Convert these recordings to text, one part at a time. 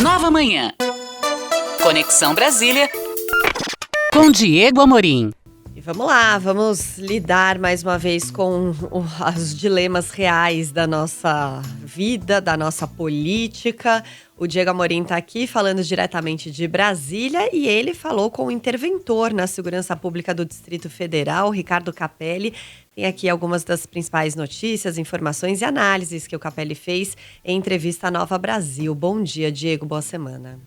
Nova Manhã. Conexão Brasília com Diego Amorim. E vamos lá, vamos lidar mais uma vez com os dilemas reais da nossa vida, da nossa política. O Diego Amorim está aqui falando diretamente de Brasília e ele falou com o interventor na Segurança Pública do Distrito Federal, Ricardo Capelli. Tem aqui algumas das principais notícias, informações e análises que o Capelli fez em entrevista à Nova Brasil. Bom dia, Diego, boa semana.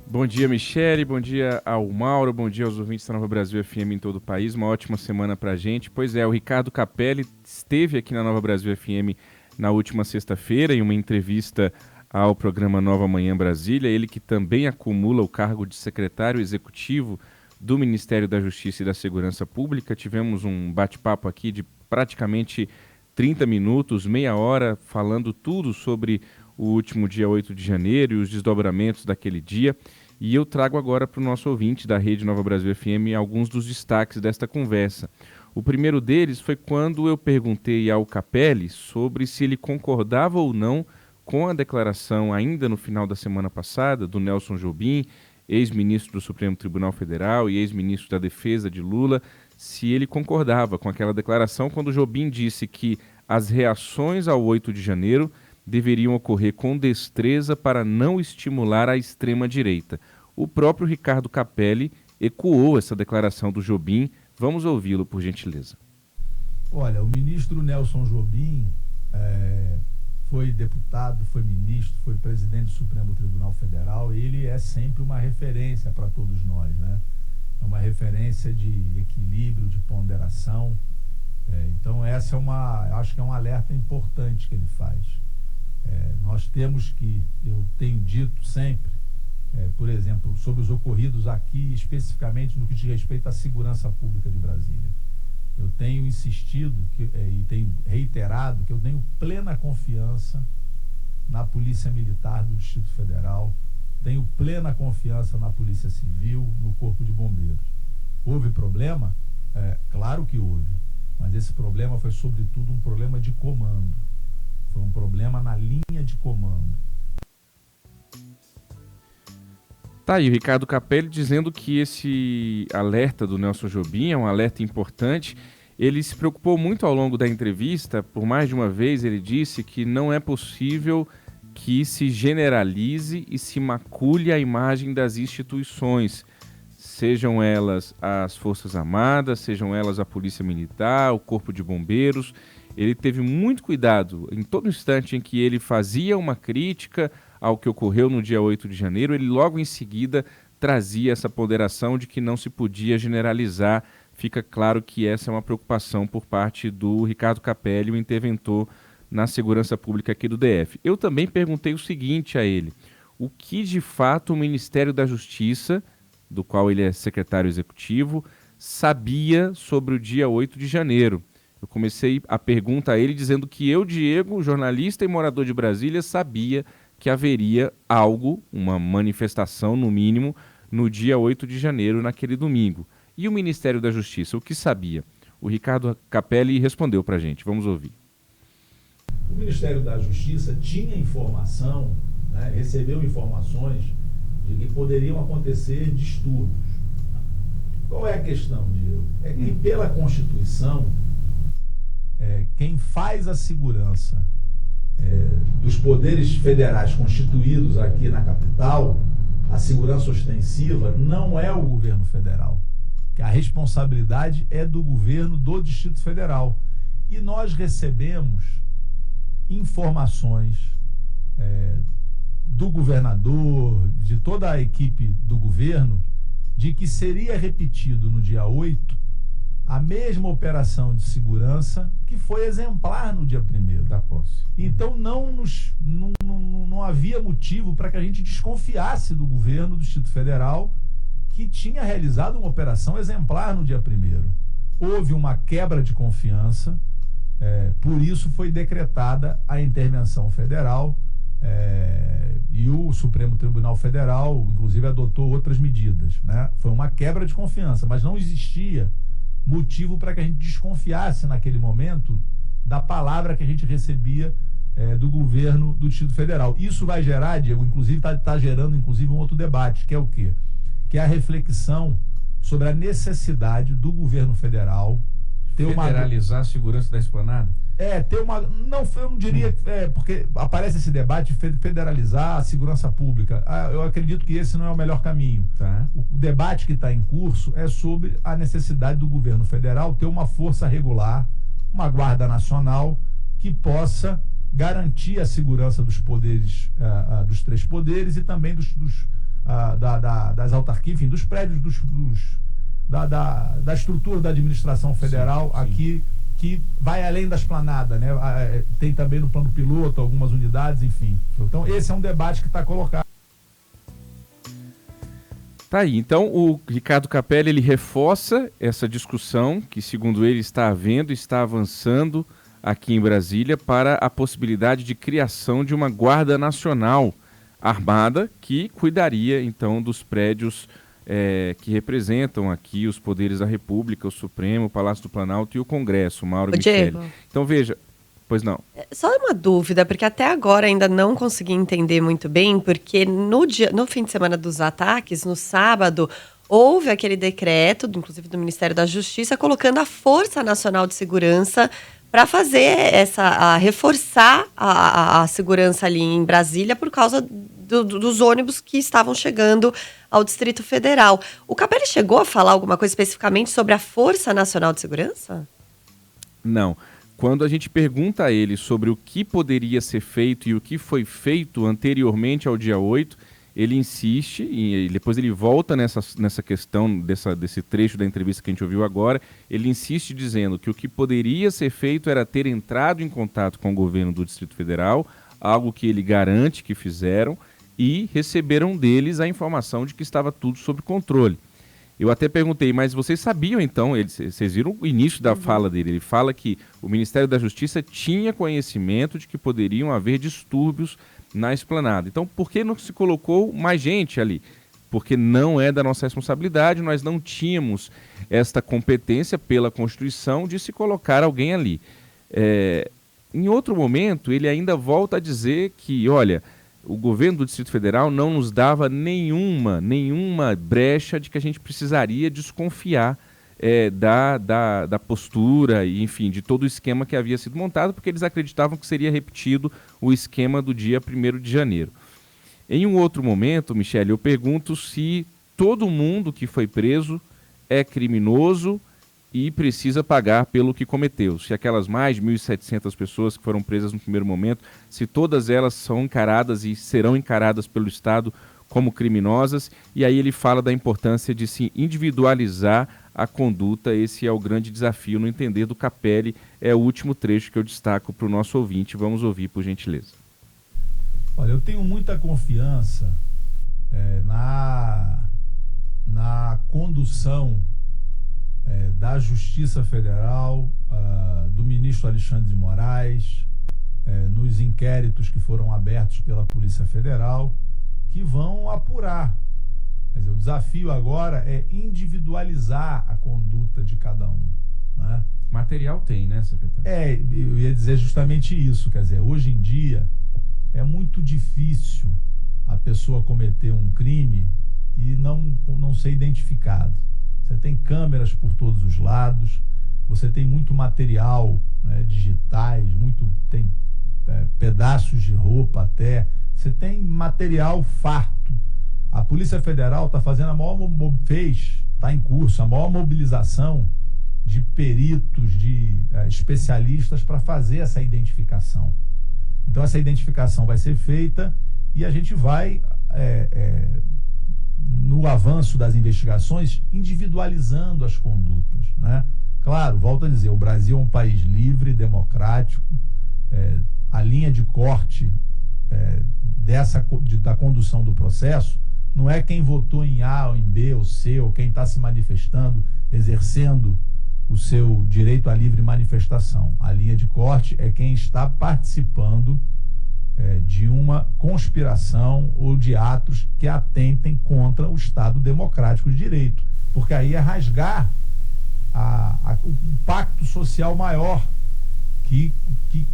Bom dia, Michele, bom dia ao Mauro, bom dia aos ouvintes da Nova Brasil FM em todo o país, uma ótima semana pra gente. Pois é, o Ricardo Capelli esteve aqui na Nova Brasil FM na última sexta-feira em uma entrevista ao programa Nova Manhã Brasília, ele que também acumula o cargo de secretário executivo do Ministério da Justiça e da Segurança Pública. Tivemos um bate-papo aqui de praticamente 30 minutos, meia hora, falando tudo sobre o último dia 8 de janeiro e os desdobramentos daquele dia. E eu trago agora para o nosso ouvinte da Rede Nova Brasil FM alguns dos destaques desta conversa. O primeiro deles foi quando eu perguntei ao Capelli sobre se ele concordava ou não com a declaração, ainda no final da semana passada, do Nelson Jobim, ex-ministro do Supremo Tribunal Federal e ex-ministro da Defesa de Lula, se ele concordava com aquela declaração quando Jobim disse que as reações ao 8 de janeiro deveriam ocorrer com destreza para não estimular a extrema-direita. O próprio Ricardo Capelli ecoou essa declaração do Jobim. Vamos ouvi-lo, por gentileza. Olha, o ministro Nelson Jobim foi deputado, foi ministro, foi presidente do Supremo Tribunal Federal. Ele é sempre uma referência para todos nós, né? É uma referência de equilíbrio, de ponderação. Então essa acho que é um alerta importante que ele faz. Nós temos que, eu tenho dito sempre, por exemplo, sobre os ocorridos aqui, especificamente no que diz respeito à segurança pública de Brasília. Eu tenho insistido e tenho reiterado que eu tenho plena confiança na Polícia Militar do Distrito Federal, tenho plena confiança na Polícia Civil, no Corpo de Bombeiros. Houve problema? Claro que houve, mas esse problema foi sobretudo um problema de comando. Foi um problema na linha de comando. Tá aí o Ricardo Capelli dizendo que esse alerta do Nelson Jobim é um alerta importante. Ele se preocupou muito ao longo da entrevista, por mais de uma vez ele disse que não é possível que se generalize e se macule a imagem das instituições, sejam elas as Forças Armadas, sejam elas a Polícia Militar, o Corpo de Bombeiros. Ele teve muito cuidado em todo instante em que ele fazia uma crítica ao que ocorreu no dia 8 de janeiro, ele logo em seguida trazia essa ponderação de que não se podia generalizar. Fica claro que essa é uma preocupação por parte do Ricardo Capelli, o interventor na segurança pública aqui do DF. Eu também perguntei o seguinte a ele: o que de fato o Ministério da Justiça, do qual ele é secretário executivo, sabia sobre o dia 8 de janeiro? Eu comecei a pergunta a ele dizendo que eu, Diego, jornalista e morador de Brasília, sabia que haveria algo, uma manifestação no mínimo, no dia 8 de janeiro, naquele domingo. E o Ministério da Justiça, o que sabia? O Ricardo Capelli respondeu para a gente. Vamos ouvir. O Ministério da Justiça tinha informação, recebeu informações de que poderiam acontecer distúrbios. Qual é a questão, Diego? É que pela Constituição, quem faz a segurança dos poderes federais constituídos aqui na capital, a segurança ostensiva, não é o governo federal. Que a responsabilidade é do governo do Distrito Federal. E nós recebemos informações do governador, de toda a equipe do governo, de que seria repetido no dia 8 a mesma operação de segurança que foi exemplar no dia 1º da posse. Então não havia motivo para que a gente desconfiasse do governo do Distrito Federal, que tinha realizado uma operação exemplar no dia 1º. Houve uma quebra de confiança, por isso foi decretada a intervenção federal, e o Supremo Tribunal Federal, inclusive, adotou outras medidas, né? Foi uma quebra de confiança, mas não existia motivo para que a gente desconfiasse naquele momento da palavra que a gente recebia do governo do Distrito Federal. Isso vai gerar, Diego, inclusive está gerando inclusive um outro debate, que é o quê? Que é a reflexão sobre a necessidade do governo federal ter federalizar a segurança da esplanada? Ter uma... Não, eu não diria... porque aparece esse debate de federalizar a segurança pública. Eu acredito que esse não é o melhor caminho. Tá. O debate que está em curso é sobre a necessidade do governo federal ter uma força regular, uma Guarda Nacional, que possa garantir a segurança dos poderes, dos três poderes e também das autarquias, enfim, dos prédios da estrutura da administração federal. Sim. Aqui, que vai além da esplanada, né? Tem também no plano piloto algumas unidades, enfim. Então esse é um debate que está colocado. Tá aí, então o Ricardo Capelli, ele reforça essa discussão que, segundo ele, está havendo, está avançando aqui em Brasília para a possibilidade de criação de uma Guarda Nacional armada que cuidaria então dos prédios que representam aqui os poderes da República, o Supremo, o Palácio do Planalto e o Congresso, Mauro Michele. Então veja, pois não. Só uma dúvida, porque até agora ainda não consegui entender muito bem, porque no fim de semana dos ataques, no sábado, houve aquele decreto, inclusive do Ministério da Justiça, colocando a Força Nacional de Segurança para fazer reforçar a segurança ali em Brasília por causa dos ônibus que estavam chegando ao Distrito Federal. O Capelli chegou a falar alguma coisa especificamente sobre a Força Nacional de Segurança? Não. Quando a gente pergunta a ele sobre o que poderia ser feito e o que foi feito anteriormente ao dia 8, ele insiste, e depois ele volta nessa questão desse trecho da entrevista que a gente ouviu agora, ele insiste dizendo que o que poderia ser feito era ter entrado em contato com o governo do Distrito Federal, algo que ele garante que fizeram, e receberam deles a informação de que estava tudo sob controle. Eu até perguntei, mas vocês sabiam então, vocês viram o início da fala dele, ele fala que o Ministério da Justiça tinha conhecimento de que poderiam haver distúrbios na esplanada. Então, por que não se colocou mais gente ali? Porque não é da nossa responsabilidade, nós não tínhamos esta competência pela Constituição de se colocar alguém ali. Em outro momento, ele ainda volta a dizer que, olha, o governo do Distrito Federal não nos dava nenhuma brecha de que a gente precisaria desconfiar da postura e, enfim, de todo o esquema que havia sido montado, porque eles acreditavam que seria repetido o esquema do dia 1º de janeiro. Em um outro momento, Michele, eu pergunto se todo mundo que foi preso é criminoso e precisa pagar pelo que cometeu. Se aquelas mais de 1.700 pessoas que foram presas no primeiro momento, se todas elas são encaradas e serão encaradas pelo Estado como criminosas, e aí ele fala da importância de se individualizar a conduta. Esse é o grande desafio no entender do Capelli. É o último trecho que eu destaco para o nosso ouvinte. Vamos ouvir, por gentileza. Olha, eu tenho muita confiança na condução da Justiça Federal, do ministro Alexandre de Moraes, nos inquéritos que foram abertos pela Polícia Federal, que vão apurar. Quer dizer, o desafio agora é individualizar a conduta de cada um, né? Material tem, né, secretário? Eu ia dizer justamente isso. Quer dizer, hoje em dia é muito difícil a pessoa cometer um crime e não ser identificado. Você tem câmeras por todos os lados, você tem muito material, né, digitais, tem pedaços de roupa até, você tem material farto. A Polícia Federal está fazendo está em curso a maior mobilização de peritos, de especialistas para fazer essa identificação. Então essa identificação vai ser feita e a gente vai, no avanço das investigações, individualizando as condutas, né? Claro, volto a dizer, o Brasil é um país livre, democrático, a linha de corte da condução do processo não é quem votou em A ou em B ou C, ou quem está se manifestando, exercendo o seu direito à livre manifestação. A linha de corte é quem está participando de uma conspiração ou de atos que atentem contra o Estado democrático de direito. Porque aí é rasgar um pacto social maior que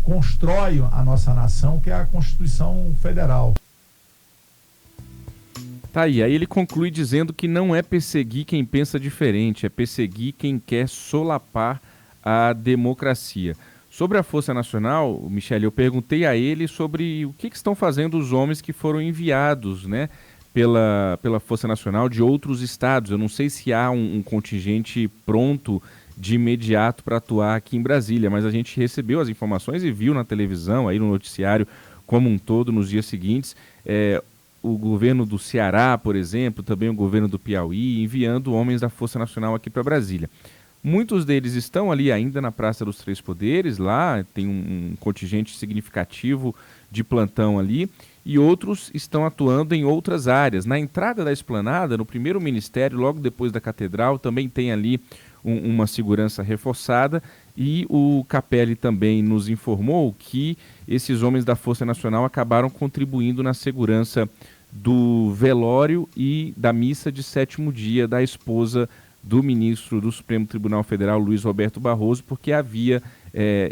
constrói a nossa nação, que é a Constituição Federal. Tá aí ele conclui dizendo que não é perseguir quem pensa diferente, é perseguir quem quer solapar a democracia. Sobre a Força Nacional, Michele, eu perguntei a ele sobre o que estão fazendo os homens que foram enviados, né, pela Força Nacional de outros estados. Eu não sei se há um contingente pronto de imediato para atuar aqui em Brasília, mas a gente recebeu as informações e viu na televisão, aí no noticiário como um todo, nos dias seguintes, o governo do Ceará, por exemplo, também o governo do Piauí, enviando homens da Força Nacional aqui para Brasília. Muitos deles estão ali ainda na Praça dos Três Poderes, lá tem um contingente significativo de plantão ali, e outros estão atuando em outras áreas. Na entrada da esplanada, no primeiro ministério, logo depois da catedral, também tem ali uma segurança reforçada, e o Capelli também nos informou que esses homens da Força Nacional acabaram contribuindo na segurança do velório e da missa de 7º dia da esposa do ministro do Supremo Tribunal Federal, Luiz Roberto Barroso, porque havia,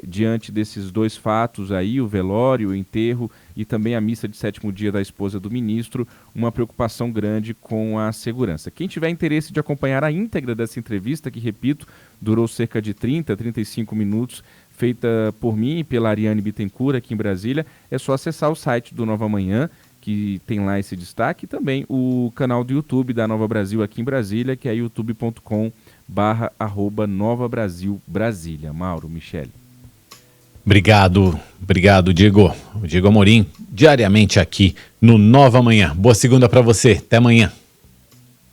diante desses dois fatos aí, o velório, o enterro e também a missa de 7º dia da esposa do ministro, uma preocupação grande com a segurança. Quem tiver interesse de acompanhar a íntegra dessa entrevista, que, repito, durou cerca de 35 minutos, feita por mim e pela Ariane Bittencourt aqui em Brasília, é só acessar o site do Nova Manhã, que tem lá esse destaque, e também o canal do YouTube da Nova Brasil aqui em Brasília, que é youtube.com/@Nova Brasil Brasília. Mauro, Michele. Obrigado, Diego. O Diego Amorim, diariamente aqui no Nova Manhã. Boa segunda para você. Até amanhã.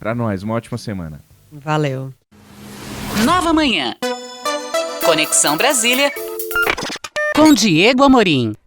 Para nós, uma ótima semana. Valeu. Nova Manhã. Conexão Brasília com Diego Amorim.